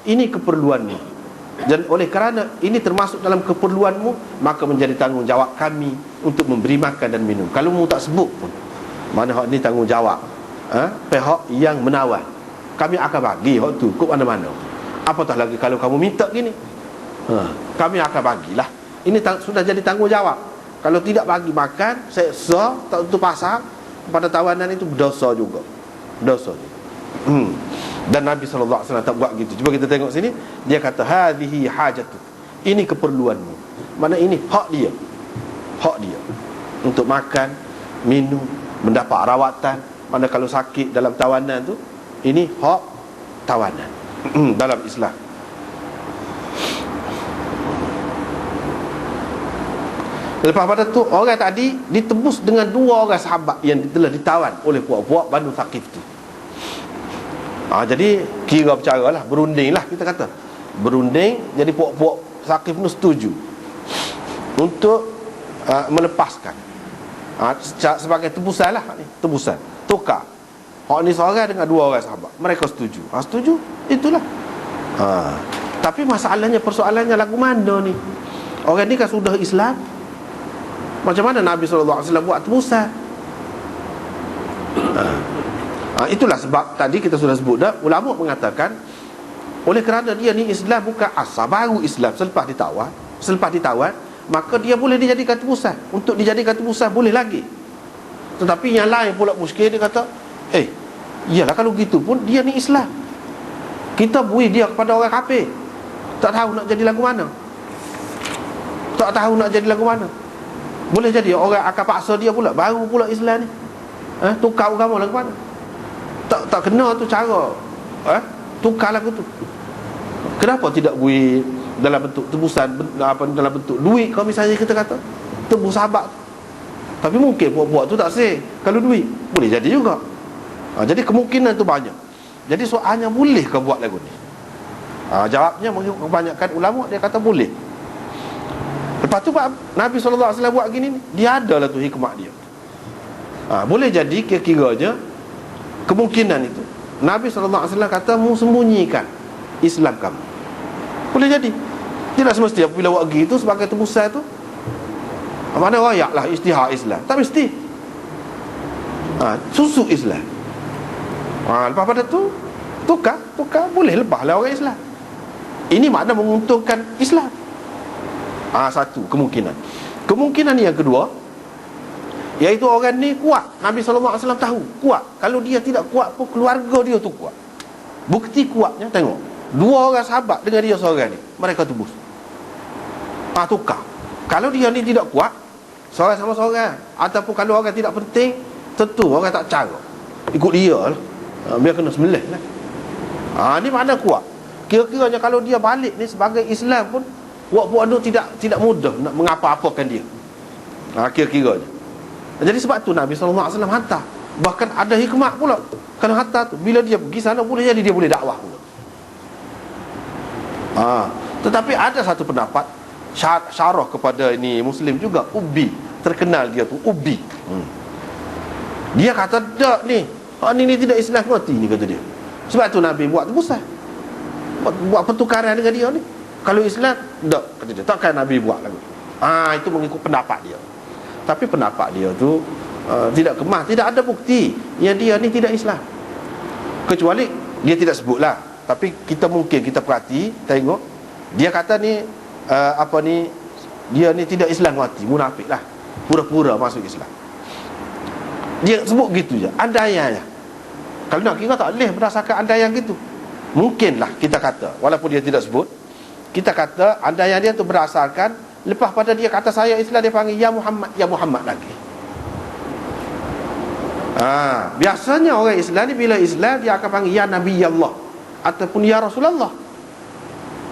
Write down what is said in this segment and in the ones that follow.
ini keperluanmu, dan oleh kerana ini termasuk dalam keperluanmu, maka menjadi tanggungjawab kami untuk memberi makan dan minum. Kalau mu tak sebut pun, mana hak ni tanggungjawab pihak yang menawar, kami akan bagi hak tu ke mana-mana. Apatah lagi kalau kamu minta gini, kami akan bagilah. Ini sudah jadi tanggungjawab. Kalau tidak bagi makan, seksa, tak tutup pasar pada tawanan, itu berdosa juga. Dosa juga. Dan Nabi SAW tak buat gitu. Cuba kita tengok sini. Dia kata hadhihi hajatu, ini keperluanmu. Mana ini hak dia. Hak dia untuk makan, minum, mendapat rawatan. Mana kalau sakit dalam tawanan tu, ini hak tawanan dalam Islam. Lepas pada tu, orang tadi ditebus dengan 2 orang sahabat yang telah ditawan oleh puak-puak Banu Thaqif tu. Jadi kira bercara lah, berunding lah kita kata. Berunding, jadi puak-puak Thaqif tu setuju untuk melepaskan, sebagai tebusan lah ni, tebusan, tukar. Hak ni seorang dengan 2 orang sahabat. Mereka setuju. Setuju, itulah. Tapi masalahnya, persoalannya lagu mana ni? Orang ni kan sudah Islam, macam mana Nabi SAW buat tebusan? Itulah sebab tadi kita sudah sebut dah, ulama mengatakan oleh kerana dia ni Islam bukan asal, baru Islam selepas ditawan, maka dia boleh dijadikan tebusan. Untuk dijadikan tebusan boleh lagi. Tetapi yang lain pula muskil, dia kata iyalah kalau gitu pun dia ni Islam, kita bui dia kepada orang kafir, tak tahu nak jadi lagu mana. Boleh jadi orang akan paksa dia pula, baru pula Islam ni, tukar agama lagu mana. Tak kena tu cara, tukar lagu tu. Kenapa tidak bui dalam bentuk tebusan, dalam bentuk duit? Kalau misalnya kita kata tebus sahabat, tapi mungkin buat tu tak sah. Kalau duit boleh jadi juga. Jadi kemungkinan tu banyak. Jadi soalnya boleh ke buat lagu ni? Jawabnya kebanyakan ulama dia kata boleh. Lepas tu Nabi SAW buat gini ni, dia adalah tu hikmah dia. Boleh jadi kira-kiranya kemungkinan itu Nabi SAW kata mu sembunyikan Islam kamu. Boleh jadi. Tidak semestinya bila buat gitu sebagai tebusan tu mana rakyat lah istihar Islam. Tak mesti. Susuk Islam. Lepas pada tu tukar boleh lepas lah orang Islam. Ini makna menguntungkan Islam. Satu kemungkinan. Kemungkinan yang kedua, iaitu orang ni kuat. Nabi SAW tahu kuat. Kalau dia tidak kuat pun keluarga dia tu kuat. Bukti kuatnya tengok, 2 orang sahabat dengan dia seorang ni, mereka tebus. Tukar. Kalau dia ni tidak kuat, seorang sama seorang, ataupun kalau orang tidak penting, tentu orang tak cara, ikut dia lah, biar kena sembelih lah. Ni makna kuat. Kira-kiranya kalau dia balik ni sebagai Islam pun, buat-buat tu tidak mudah nak mengapa-apakan dia. Kira-kiranya. Jadi sebab tu Nabi SAW hantar. Bahkan ada hikmah pula kalau hantar tu. Bila dia pergi sana, boleh jadi dia boleh dakwah pula. Tetapi ada satu pendapat syarah kepada ini Muslim juga, Ubi, terkenal dia tu Ubi. Dia kata tak ni, ni tidak Islam mati ni, kata dia. Sebab tu Nabi buat tebusan, buat pertukaran dengan dia ni. Kalau Islam tak, kata dia, takkan Nabi buat lagi. Itu mengikut pendapat dia. Tapi pendapat dia tu tidak kemas, tidak ada bukti yang dia ni tidak Islam. Kecuali dia tidak sebutlah, tapi kita perhati, tengok dia kata ni dia ni tidak Islam mati, munafik lah, pura-pura masuk Islam. Dia sebut gitu je, andaiannya. Kalau nak kira tak boleh berdasarkan andaian gitu. Mungkinlah kita kata, walaupun dia tidak sebut, kita kata andaian dia tu berdasarkan lepas pada dia kata saya Islam, dia panggil ya Muhammad lagi. Biasanya orang Islam ni bila Islam dia akan panggil ya Nabi Allah ataupun ya Rasulullah.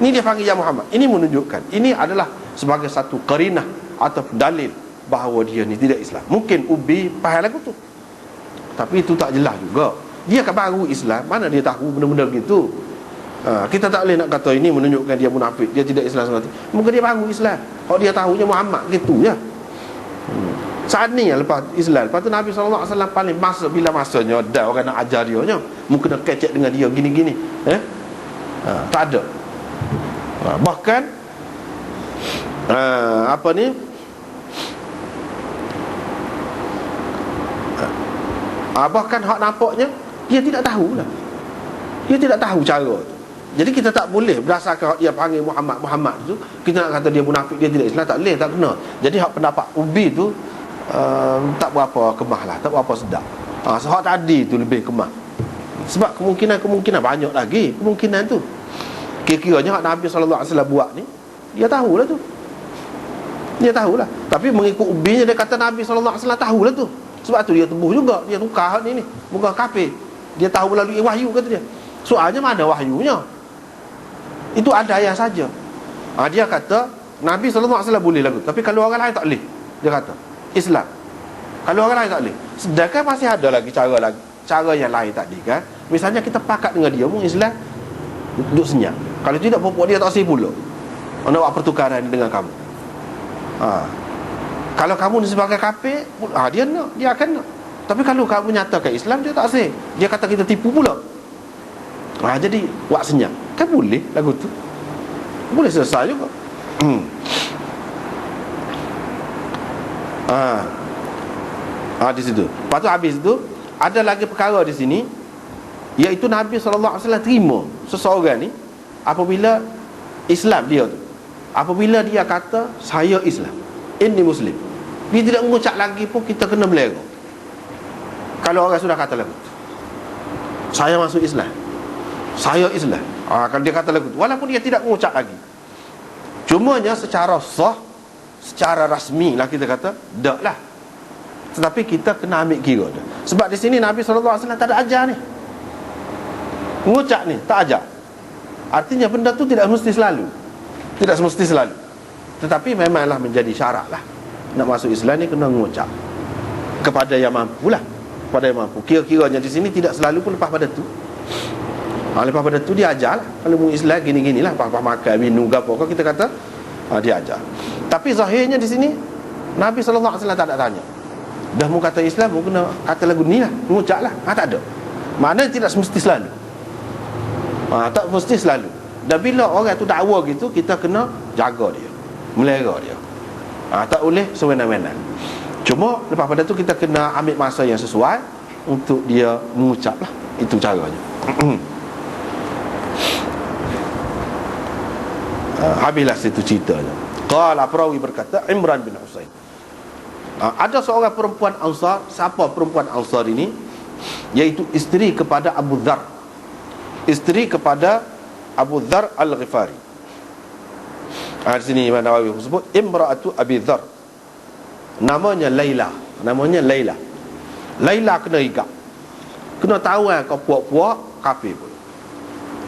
Ni dia panggil ya Muhammad. Ini menunjukkan, ini adalah sebagai satu qarinah atau dalil bahawa dia ni tidak Islam. Mungkin Ubi faham lagu tu, tapi itu tak jelas juga. Dia kan baru Islam, mana dia tahu benda-benda gitu. Kita tak boleh nak kata ini menunjukkan dia munafik, dia tidak Islam semata. Mungkin dia baru Islam, kalau dia tahunya Muhammad gitu ya. Saat ni lepas Islam, lepas tu Nabi SAW paling bila masanya ada orang nak ajar dia nya, mungkin nak kecek dengan dia gini-gini. Tak ada. Bahkan apa ni, bahkan hak nampaknya dia tidak tahu lah. Dia tidak tahu cara tu. Jadi kita tak boleh berdasarkan dia panggil Muhammad tu kita nak kata dia munafik, dia tidak Islam, tak boleh, tak kena. Jadi hak pendapat Ubi tu tak berapa kemah lah, tak berapa sedap. Hak tadi tu lebih kemah. Sebab kemungkinan banyak lagi kemungkinan tu. Kira-kiranya hak Nabi SAW buat ni, dia tahulah tu. Dia tahulah. Tapi mengikut Ubinya dia kata Nabi SAW tahulah tu. Sebab tu dia tebuh juga, dia tukar hak ni bukan kafir. Dia tahu melalui wahyu, kata dia. Soalnya mana wahyunya? Itu ada ayat saja. Dia kata Nabi SAW boleh lagu, tapi kalau orang lain tak boleh. Dia kata Islam, kalau orang lain tak boleh. Sedangkan masih ada lagi cara yang lain tadi kan. Misalnya kita pakat dengan dia mu Islam, duduk senyap. Kalau tidak pokok dia tak sih pula nak buat pertukaran dengan kamu. Kalau kamu ni sebagai kafir, dia akan nak. Tapi kalau kamu nyatakan Islam, dia tak sih. Dia kata kita tipu pula. Jadi buat senyap. Kan boleh lagu tu. Boleh selesai juga. Di situ. Lepas tu habis tu ada lagi perkara di sini, iaitu Nabi SAW terima seseorang ni apabila Islam dia tu. Apabila dia kata saya Islam, ini Muslim, dia tidak mengucap lagi pun kita kena melera. Kalau orang sudah kata lagu tu, saya masuk Islam, saya Islam, kalau dia kata lagu tu, walaupun dia tidak mengucap lagi, cumanya secara sah, secara rasmi lah kita kata dak lah. Tetapi kita kena ambil kira dia. Sebab di sini Nabi SAW tak ada ajar ni, mengucap ni tak ajar. Artinya benda tu tidak mesti selalu, tidak semesti selalu. Tetapi memanglah menjadi syarat lah. Nak masuk Islam ni kena mengucap kepada yang mampu lah, kepada yang mampu. Kira-kiranya di sini tidak selalu pun lepas pada tu. Lepas pada tu dia ajar lah. Kalau mau Islam gini-gini lah, lepas makan, minum, apa kita kata dia ajar. Tapi zahirnya di sini Nabi SAW tak ada tanya, dah mau kata Islam, mau kena kata lagu ni lah, mengucap lah. Tak ada. Maknanya tidak semesti selalu. Tak mesti selalu. Dan bila orang tu dakwa gitu, kita kena jaga dia, melera dia. Tak boleh sewenang-wenang. Cuma lepas pada tu kita kena ambil masa yang sesuai untuk dia mengucap lah. Itu caranya. Habislah situ ceritanya. Qala perawi berkata, Imran bin Husain, ada seorang perempuan Ansar. Siapa perempuan Ansar ini? Iaitu isteri kepada Abu Dhar, isteri kepada Abu Dhar Al-Ghifari. Di sini Imam Nawawi sebut Imra'atu Abi Dhar, namanya Laila. Namanya Laila. Laila kena igap, kena tahu kau puak-puak kafir pula.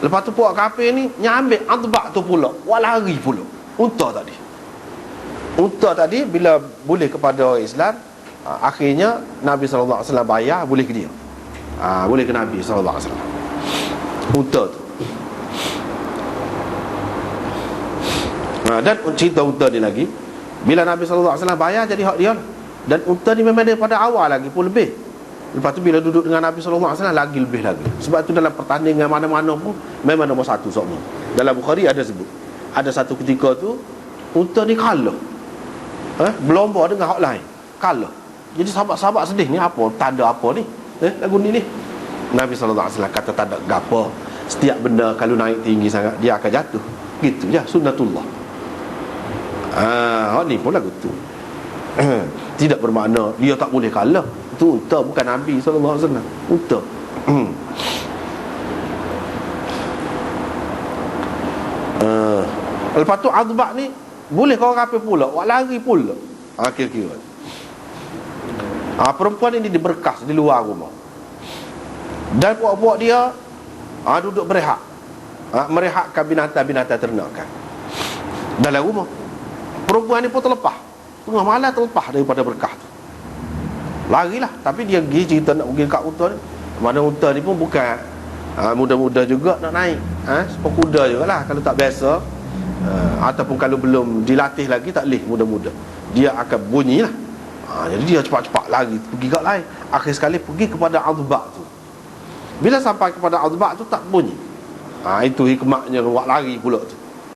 Lepas tu puak kafir ni nyambil adbak tu pula, walari pula. Unta tadi bila boleh kepada orang Islam, akhirnya Nabi SAW bayar boleh ke dia. Boleh ke Nabi SAW. Unta tu. Dan cerita unta ni lagi, bila Nabi SAW bayar jadi hak dia. Dan unta ni memang daripada awal lagi pun lebih. Lepas tu bila duduk dengan Nabi SAW lagi lebih lagi. Sebab tu dalam pertandingan mana-mana pun memang nombor satu semua. Dalam Bukhari ada sebut, ada satu ketika tu unta ni kalah, berlomba dengan hak lain, kalah. Jadi sahabat-sahabat sedih, ni apa, tanda apa ni, lagu ni. Nabi SAW kata tanda gapo. Setiap benda kalau naik tinggi sangat dia akan jatuh. Gitu je, sunnatullah. Ni pun lagu tu. Tidak bermakna dia tak boleh kalah. Itu unta, bukan Nabi SAW. Unta. Lepas tu adbak ni boleh kau kafir pula, wak lari pula. Kira-kira perempuan ini diberkas di luar rumah. Dan puak-puak dia duduk berehat, merehatkan binatang-binatang ternakan dalam rumah. Perempuan ni pun terlepas, tengah malam terlepas daripada berkah tu, larilah. Tapi dia pergi cerita nak pergi kat unta ni. Mana unta ni pun bukan muda-muda juga nak naik, seperti kuda jugalah kalau tak biasa, ataupun kalau belum dilatih lagi tak boleh muda-muda, dia akan bunyi lah. Jadi dia cepat-cepat lari pergi kat lain. Akhir sekali pergi kepada adbak tu. Bila sampai kepada adbak tu tak bunyi. Itu hikmahnya buat lari pula tu.